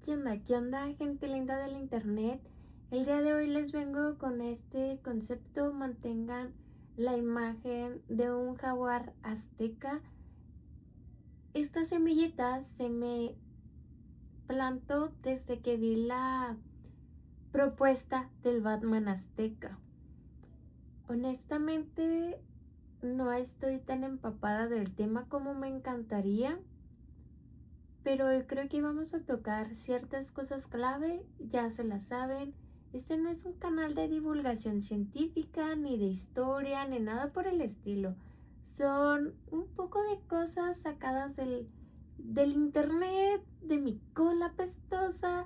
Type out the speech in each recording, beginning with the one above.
¿Qué onda, gente linda del internet? El día de hoy les vengo con este concepto: mantengan la imagen de un jaguar azteca. Esta semillita se me plantó desde que vi la propuesta del Batman azteca. Honestamente, no estoy tan empapada del tema como me encantaría, pero hoy creo que vamos a tocar ciertas cosas clave. Ya se las saben, este no es un canal de divulgación científica, ni de historia, ni nada por el estilo. Son un poco de cosas sacadas del internet, de mi cola pestosa,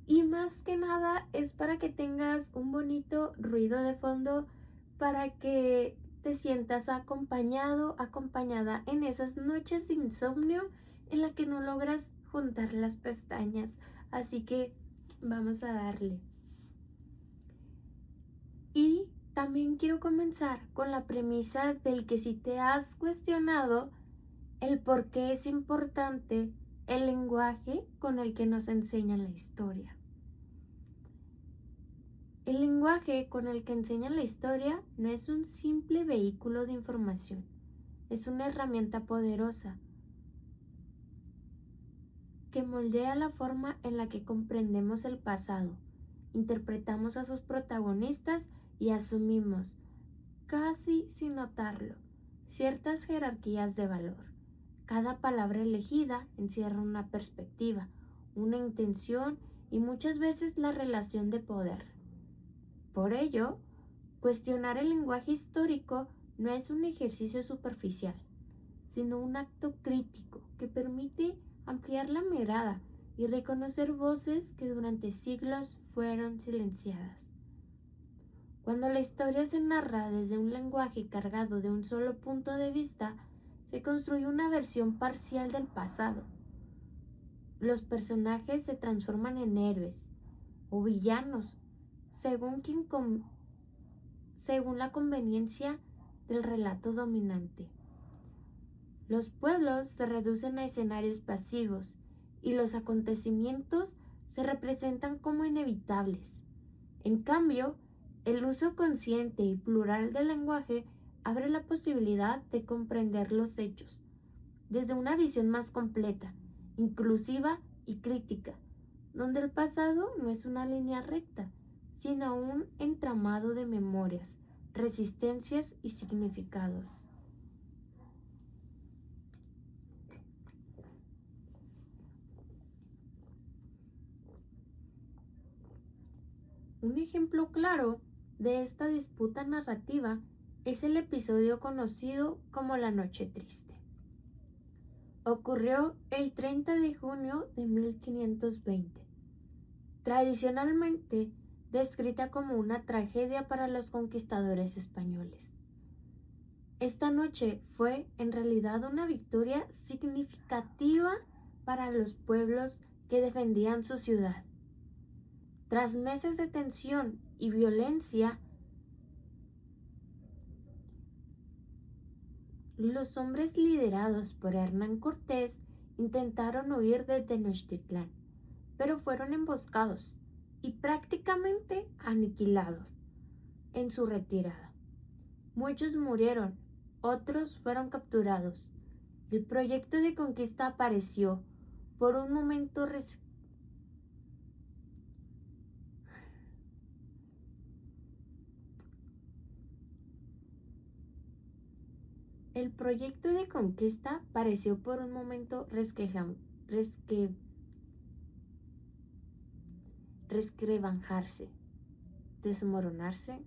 y más que nada es para que tengas un bonito ruido de fondo, para que te sientas acompañado, acompañada en esas noches de insomnio en la que no logras juntar las pestañas. Así que vamos a darle. Y también quiero comenzar con la premisa del que si te has cuestionado el por qué es importante el lenguaje con el que nos enseñan la historia. El lenguaje con el que enseñan la historia no es un simple vehículo de información, es una herramienta poderosa que moldea la forma en la que comprendemos el pasado, interpretamos a sus protagonistas y asumimos, casi sin notarlo, ciertas jerarquías de valor. Cada palabra elegida encierra una perspectiva, una intención y muchas veces la relación de poder. Por ello, cuestionar el lenguaje histórico no es un ejercicio superficial, sino un acto crítico que permite ampliar la mirada y reconocer voces que durante siglos fueron silenciadas. Cuando la historia se narra desde un lenguaje cargado de un solo punto de vista, se construye una versión parcial del pasado. Los personajes se transforman en héroes o villanos según la conveniencia del relato dominante. Los pueblos se reducen a escenarios pasivos y los acontecimientos se representan como inevitables. En cambio, el uso consciente y plural del lenguaje abre la posibilidad de comprender los hechos desde una visión más completa, inclusiva y crítica, donde el pasado no es una línea recta, sino un entramado de memorias, resistencias y significados. Un ejemplo claro de esta disputa narrativa es el episodio conocido como La Noche Triste. Ocurrió el 30 de junio de 1520, tradicionalmente descrita como una tragedia para los conquistadores españoles. Esta noche fue en realidad una victoria significativa para los pueblos que defendían su ciudad. Tras meses de tensión y violencia, los hombres liderados por Hernán Cortés intentaron huir de Tenochtitlán, pero fueron emboscados y prácticamente aniquilados en su retirada. Muchos murieron, otros fueron capturados. El proyecto de conquista apareció por un momento El proyecto de conquista pareció por un momento resquebrajarse, desmoronarse.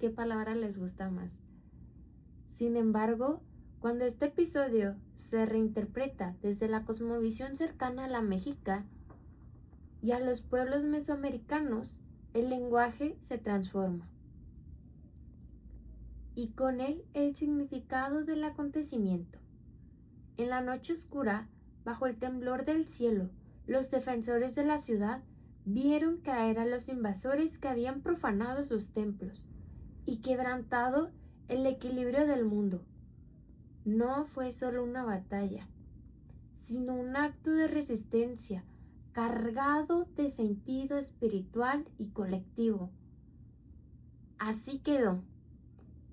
¿Qué palabra les gusta más? Sin embargo, cuando este episodio se reinterpreta desde la cosmovisión cercana a la mexica y a los pueblos mesoamericanos, el lenguaje se transforma. Y con él el significado del acontecimiento. En la noche oscura, bajo el temblor del cielo, los defensores de la ciudad vieron caer a los invasores que habían profanado sus templos y quebrantado el equilibrio del mundo. No fue solo una batalla, sino un acto de resistencia cargado de sentido espiritual y colectivo. Así quedó,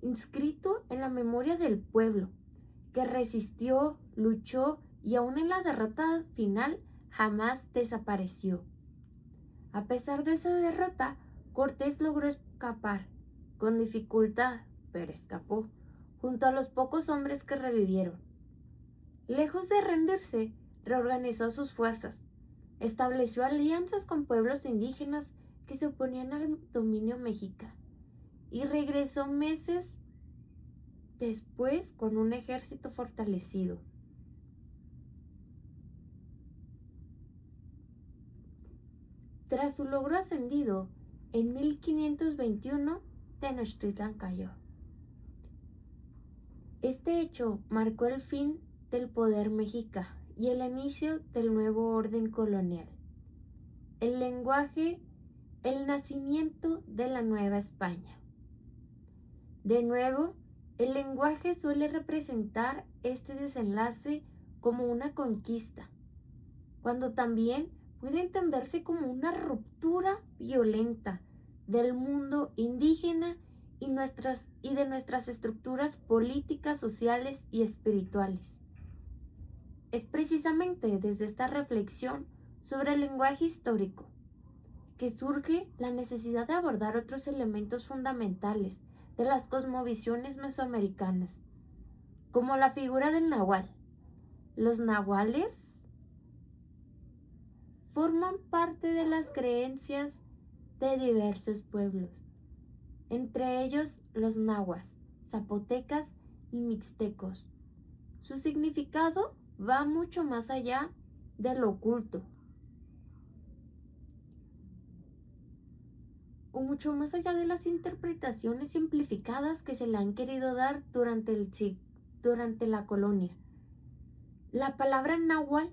inscrito en la memoria del pueblo, que resistió, luchó y aún en la derrota final jamás desapareció. A pesar de esa derrota, Cortés logró escapar, con dificultad, pero escapó, junto a los pocos hombres que revivieron. Lejos de rendirse, reorganizó sus fuerzas, estableció alianzas con pueblos indígenas que se oponían al dominio mexica y regresó meses después con un ejército fortalecido. Tras su logro ascendido, en 1521 Tenochtitlan cayó. Este hecho marcó el fin del poder mexica y el inicio del nuevo orden colonial. El lenguaje, el nacimiento de la Nueva España. De nuevo, el lenguaje suele representar este desenlace como una conquista, cuando también puede entenderse como una ruptura violenta del mundo indígena y de nuestras estructuras políticas, sociales y espirituales. Es precisamente desde esta reflexión sobre el lenguaje histórico que surge la necesidad de abordar otros elementos fundamentales de las cosmovisiones mesoamericanas, como la figura del nahual. Los nahuales forman parte de las creencias de diversos pueblos, entre ellos los nahuas, zapotecas y mixtecos. Su significado va mucho más allá de lo oculto, o mucho más allá de las interpretaciones simplificadas que se le han querido dar durante la colonia. La palabra nahual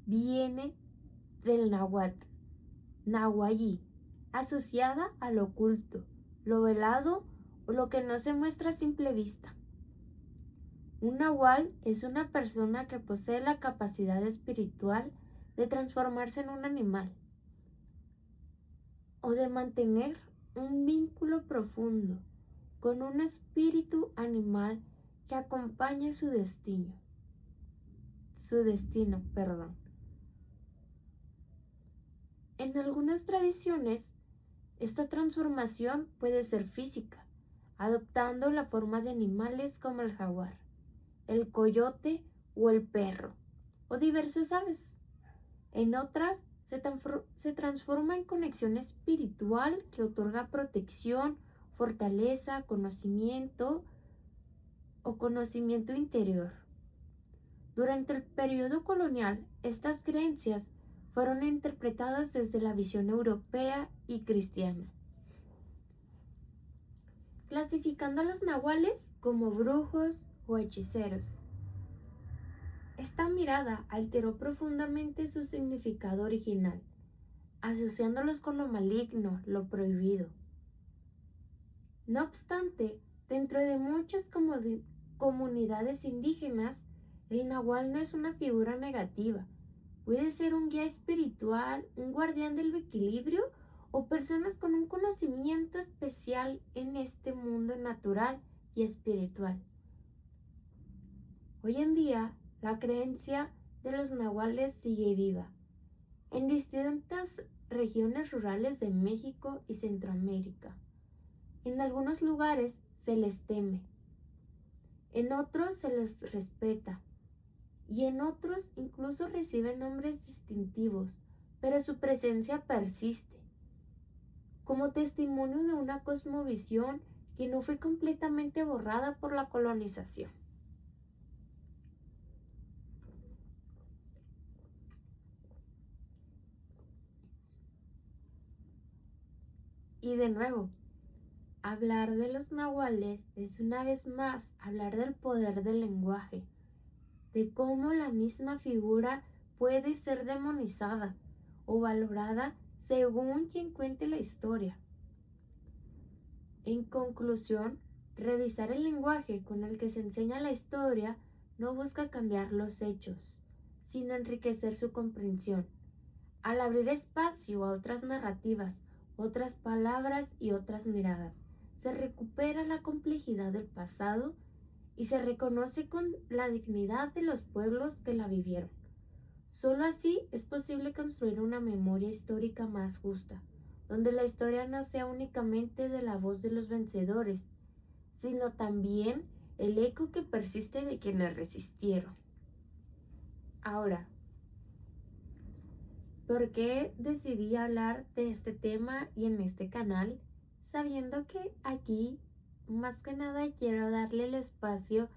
viene del náhuatl, nahuayí, asociada a lo oculto, lo velado o lo que no se muestra a simple vista. Un nahual es una persona que posee la capacidad espiritual de transformarse en un animal o de mantener un vínculo profundo con un espíritu animal que acompaña su destino. En algunas tradiciones, esta transformación puede ser física, adoptando la forma de animales como el jaguar, el coyote o el perro, o diversas aves. En otras, se transforma en conexión espiritual que otorga protección, fortaleza, conocimiento o conocimiento interior. Durante el periodo colonial, estas creencias fueron interpretadas desde la visión europea y cristiana, clasificando a los nahuales como brujos o hechiceros. Esta mirada alteró profundamente su significado original, asociándolos con lo maligno, lo prohibido. No obstante, dentro de muchas comunidades indígenas, el nahual no es una figura negativa. Puede ser un guía espiritual, un guardián del equilibrio o personas con un conocimiento especial en este mundo natural y espiritual. Hoy en día, la creencia de los nahuales sigue viva en distintas regiones rurales de México y Centroamérica. En algunos lugares se les teme, en otros se les respeta y en otros incluso reciben nombres distintivos, pero su presencia persiste, como testimonio de una cosmovisión que no fue completamente borrada por la colonización. Y de nuevo, hablar de los nahuales es una vez más hablar del poder del lenguaje, de cómo la misma figura puede ser demonizada o valorada según quien cuente la historia. En conclusión, revisar el lenguaje con el que se enseña la historia no busca cambiar los hechos, sino enriquecer su comprensión. Al abrir espacio a otras narrativas, otras palabras y otras miradas, se recupera la complejidad del pasado y se reconoce con la dignidad de los pueblos que la vivieron. Solo así es posible construir una memoria histórica más justa, donde la historia no sea únicamente de la voz de los vencedores, sino también el eco que persiste de quienes resistieron. Ahora, ¿por qué decidí hablar de este tema y en este canal? Sabiendo que aquí, más que nada, quiero darle el espacio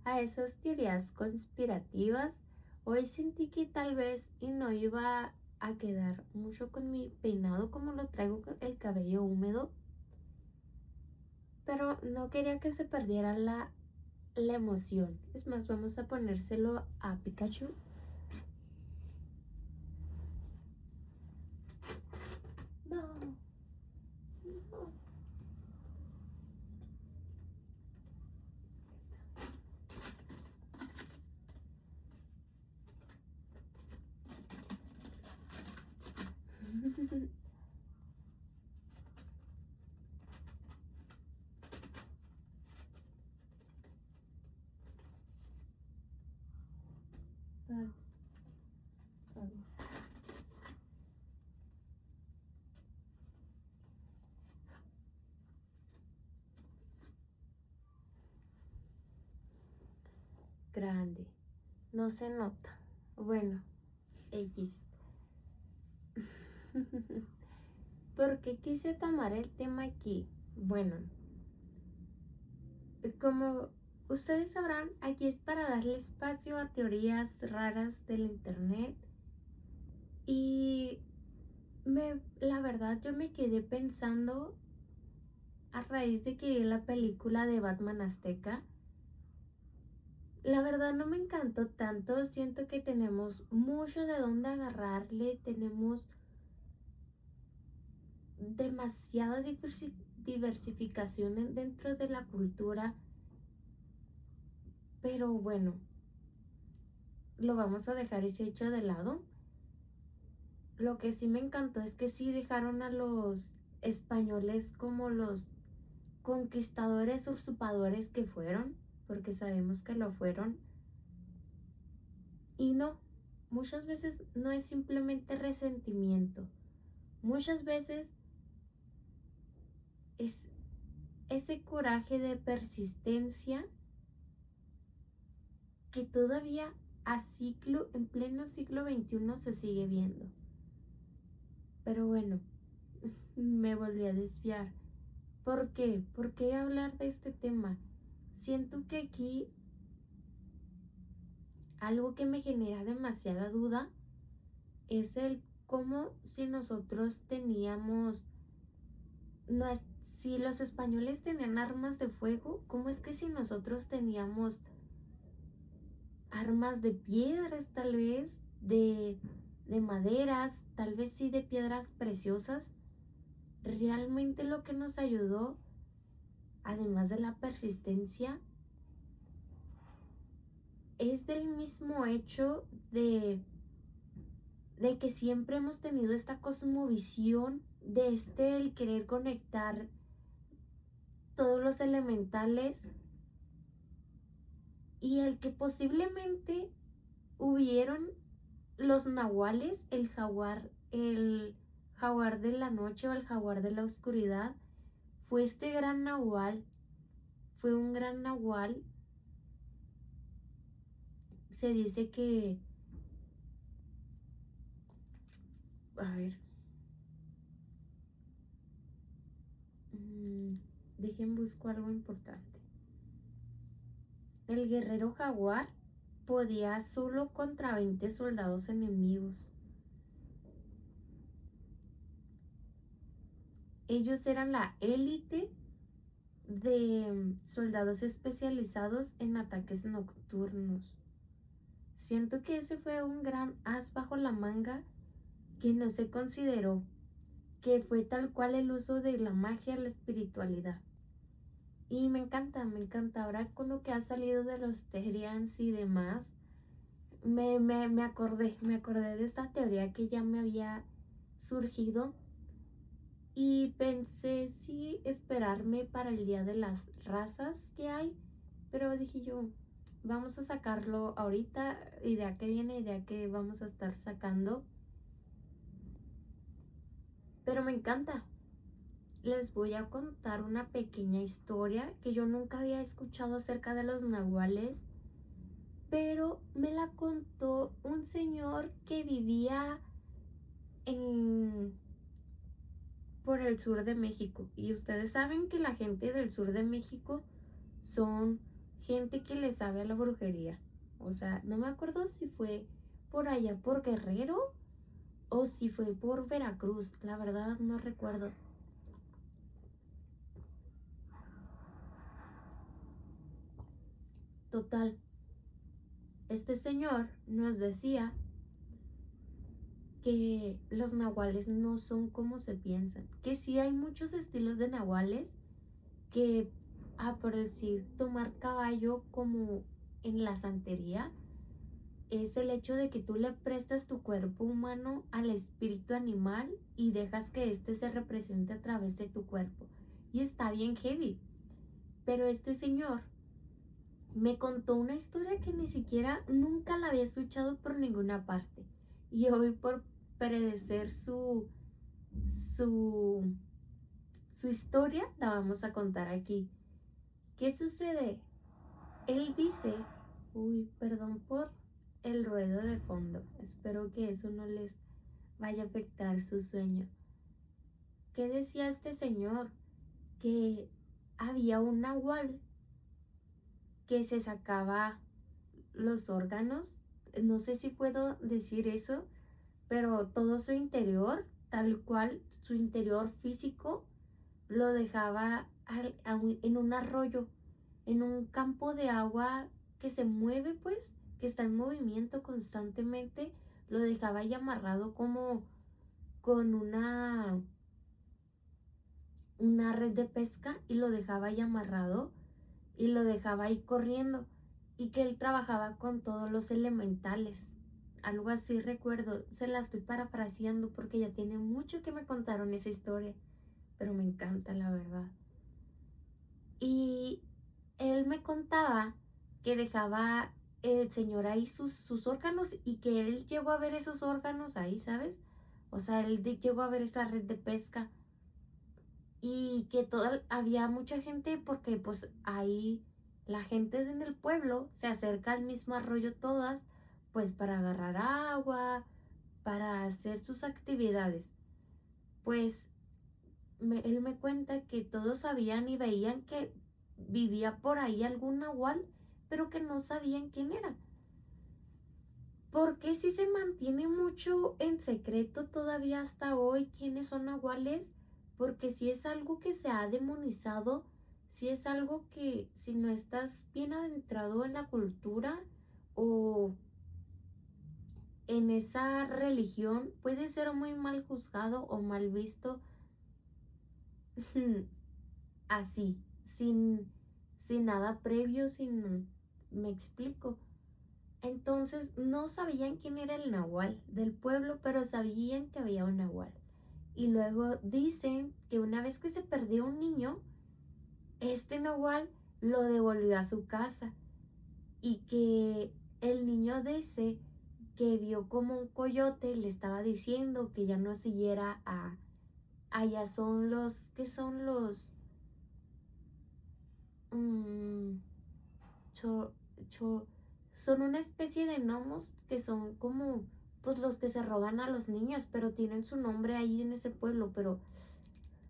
a esas teorías conspirativas. Hoy sentí que tal vez y no iba a quedar mucho con mi peinado como lo traigo con el cabello húmedo, pero no quería que se perdiera la emoción. Es más, vamos a ponérselo a Pikachu. No, no. Ah, ah. Grande, no se nota. Bueno, X. ¿Por qué quise tomar el tema aquí? Bueno, como ustedes sabrán, aquí es para darle espacio a teorías raras del internet. Y la verdad yo me quedé pensando a raíz de que vi la película de Batman Azteca. La verdad no me encantó tanto, siento que tenemos mucho de dónde agarrarle, tenemos demasiada diversificación dentro de la cultura, pero bueno, lo vamos a dejar ese hecho de lado. Lo que sí me encantó es que sí dejaron a los españoles como los conquistadores usurpadores que fueron, porque sabemos que lo fueron. Y no, muchas veces no es simplemente resentimiento, muchas veces es ese coraje de persistencia que todavía en pleno siglo XXI se sigue viendo. Pero bueno, me volví a desviar. ¿Por qué? ¿Por qué hablar de este tema? Siento que aquí algo que me genera demasiada duda es el cómo si nosotros teníamos, no es, si los españoles tenían armas de fuego, ¿cómo es que si nosotros teníamos armas de piedras, tal vez, de maderas, tal vez sí de piedras preciosas? Realmente lo que nos ayudó, además de la persistencia, es del mismo hecho de que siempre hemos tenido esta cosmovisión de el querer conectar todos los elementales y el que posiblemente hubieron los nahuales, el jaguar de la noche o el jaguar de la oscuridad, fue este gran nahual, fue un gran nahual. Se dice que, a ver, dejen busco algo importante. El guerrero jaguar podía solo contra 20 soldados enemigos. Ellos eran la élite de soldados especializados en ataques nocturnos. Siento que ese fue un gran as bajo la manga que no se consideró, que fue tal cual el uso de la magia, la espiritualidad. Y me encanta ahora con lo que ha salido de los Terians y demás. me acordé de esta teoría que ya me había surgido y pensé si esperarme para el día de las razas que hay, pero dije yo, vamos a sacarlo ahorita, idea que viene, idea que vamos a estar sacando, pero me encanta. Les voy a contar una pequeña historia que yo nunca había escuchado acerca de los nahuales, pero me la contó un señor que vivía en por el sur de México. Y ustedes saben que la gente del sur de México son gente que le sabe a la brujería. O sea, no me acuerdo si fue por allá por Guerrero o si fue por Veracruz. La verdad no recuerdo. Total, este señor nos decía que los nahuales no son como se piensan. Que sí hay muchos estilos de nahuales que, por decir, tomar caballo como en la santería, es el hecho de que tú le prestas tu cuerpo humano al espíritu animal y dejas que éste se represente a través de tu cuerpo. Y está bien heavy. Pero este señor me contó una historia que ni siquiera nunca la había escuchado por ninguna parte. Y hoy por predecer su, su historia la vamos a contar aquí. ¿Qué sucede? Él dice, uy, perdón por el ruido de fondo. Espero que eso no les vaya a afectar su sueño. ¿Qué decía este señor? Que había un nahual que se sacaba los órganos. No sé si puedo decir eso, pero todo su interior, tal cual su interior físico, lo dejaba en un arroyo, en un campo de agua que se mueve, pues, que está en movimiento constantemente, lo dejaba ahí amarrado como con una red de pesca y lo dejaba ahí amarrado y lo dejaba ahí corriendo y que él trabajaba con todos los elementales. Algo así recuerdo, se la estoy parafraseando porque ya tiene mucho que me contaron esa historia, pero me encanta la verdad. Y él me contaba que dejaba el señor ahí sus órganos y que él llegó a ver esos órganos ahí, ¿sabes? O sea, llegó a ver esa red de pesca y que había mucha gente porque pues ahí la gente en el pueblo se acerca al mismo arroyo todas pues para agarrar agua, para hacer sus actividades. Pues él me cuenta que todos sabían y veían que vivía por ahí algún nahual, pero que no sabían quién era. ¿Por qué si se mantiene mucho en secreto todavía hasta hoy quiénes son nahuales? Porque si es algo que se ha demonizado, si es algo que si no estás bien adentrado en la cultura o en esa religión, puede ser muy mal juzgado o mal visto así, sin, sin nada previo, me explico. Entonces no sabían quién era el nahual del pueblo, pero sabían que había un nahual. Y luego dicen que una vez que se perdió un niño, este nahual lo devolvió a su casa y que el niño dice que vio como un coyote le estaba diciendo que ya no siguiera a allá son los que son los mm, cho- cho- son una especie de gnomos que son como pues los que se roban a los niños, pero tienen su nombre ahí en ese pueblo, pero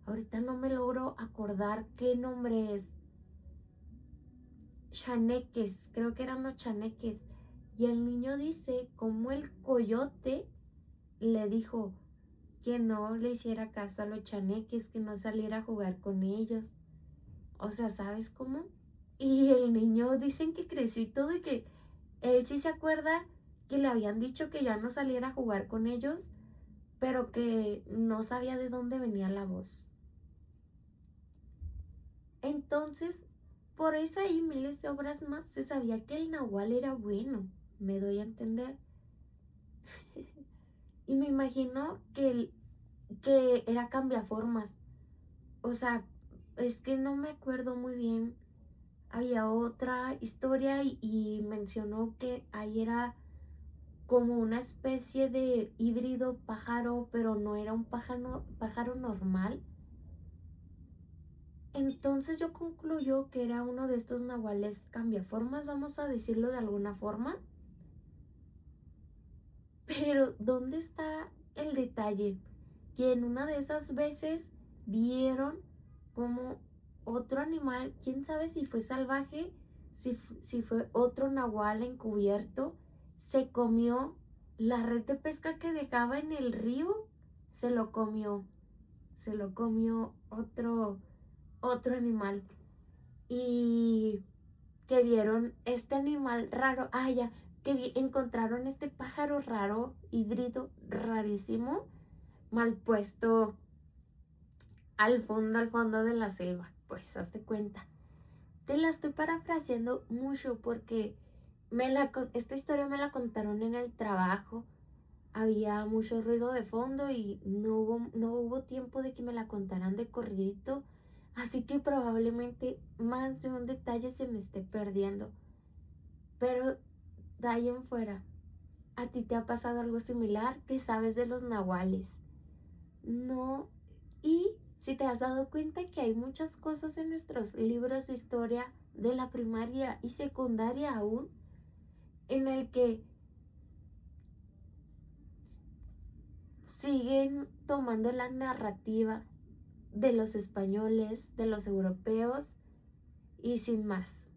ahorita no me logro acordar qué nombre es. Chaneques, creo que eran los chaneques. Y el niño dice como el coyote le dijo que no le hiciera caso a los chaneques, que no saliera a jugar con ellos. O sea, ¿sabes cómo? Y el niño dicen que creció y todo y que él sí se acuerda que le habían dicho que ya no saliera a jugar con ellos, pero que no sabía de dónde venía la voz. Entonces, por esa y miles de obras más, se sabía que el nahual era bueno, ¿Me doy a entender? Y me imagino que era cambiaformas. O sea, es que no me acuerdo muy bien. Había otra historia y mencionó que ahí era como una especie de híbrido pájaro, pero no era un pájaro normal. Entonces yo concluyo que era uno de estos nahuales cambiaformas, vamos a decirlo de alguna forma. Pero ¿dónde está el detalle? Que en una de esas veces vieron como otro animal, quién sabe si fue salvaje, si fue otro nahual encubierto, se comió la red de pesca que dejaba en el río, se lo comió, se lo comió otro animal. Y que vieron este animal raro, ya, que encontraron este pájaro raro, híbrido, rarísimo, mal puesto al fondo de la selva. Pues hazte cuenta. Te la estoy parafraseando mucho porque esta historia me la contaron en el trabajo. Había mucho ruido de fondo y no hubo tiempo de que me la contaran de corridito. Así que probablemente más de un detalle se me esté perdiendo. Pero de ahí en fuera, ¿a ti te ha pasado algo similar? ¿Qué sabes de los nahuales? No. Y si te has dado cuenta que hay muchas cosas en nuestros libros de historia de la primaria y secundaria aún, en el que siguen tomando la narrativa de los españoles, de los europeos y sin más.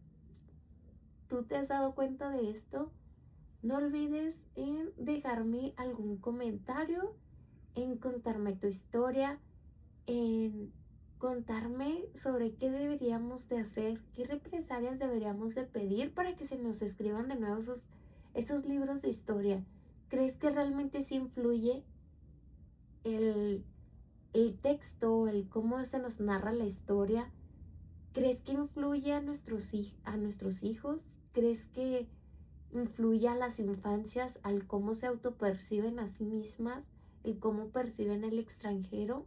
¿Tú te has dado cuenta de esto? No olvides en dejarme algún comentario, en contarme tu historia, en contarme sobre qué deberíamos de hacer, qué represalias deberíamos de pedir para que se nos escriban de nuevo esos libros de historia. ¿Crees que realmente sí influye el, el texto, el cómo se nos narra la historia? ¿Crees que influye a nuestros hijos? ¿Crees que influye a las infancias al cómo se autoperciben a sí mismas, el cómo perciben el extranjero?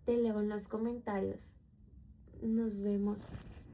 Te leo en los comentarios. Nos vemos.